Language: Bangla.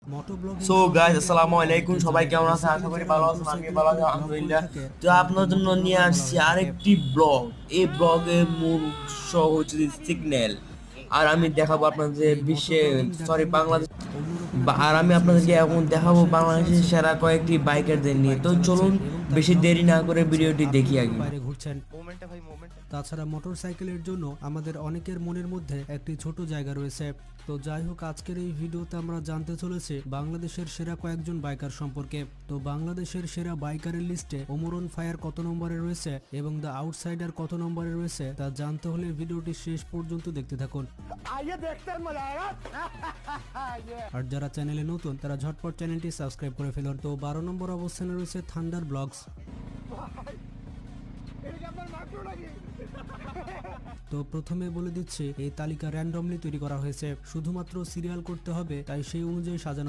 সো গাইস আসসালামু আলাইকুম, সবাই কেমন আছেন? আশা করি ভালো আছেন। আমি ভালো আছি আলহামদুলিল্লাহ। তো আপনার জন্য নিয়ে আসছি আরেকটি ব্লগ। এই ব্লগের মূল উৎস হচ্ছে সিগন্যাল, আর আমি দেখাবো আপনাদের বিশ্বে সরি বাংলাদেশ আর আমি আপনাদেরকে এখন দেখাবো বাংলাদেশের সেরা কয়েকটি বাইকারদের নিয়ে। তো চলুন বেশি দেরি না করে ভিডিওটি দেখি আগে। বাইরে ঘুরছেন। তাছাড়া মোটরসাইকেলের জন্য আমাদের অনেকের মনের মধ্যে একটি ছোট জায়গা রয়েছে। তো যাই হোক, আজকের এই ভিডিওতে আমরা জানতে চলেছি বাংলাদেশের সেরা কয়েকজন বাইকার সম্পর্কে। তো বাংলাদেশের সেরা বাইকারের লিস্টে ওমর অন ফায়ার কত নম্বরে রয়েছে এবং দ্য আউটসাইডার কত নম্বরে রয়েছে তা জানতে হলে ভিডিওটি শেষ পর্যন্ত দেখতে থাকুন। আর যারা চ্যানেলে নতুন তারা ঝটপট চ্যানেলটি সাবস্ক্রাইব করে ফেলুন। তো 12 নম্বর অবস্থানে রয়েছে থান্ডার ব্লগস। তো প্রথমে বলে দিচ্ছি, এই তালিকা র্যান্ডমলি তৈরি করা হয়েছে, শুধুমাত্র সিরিয়াল করতে হবে, তাই সেই অনুযায়ী সাজানো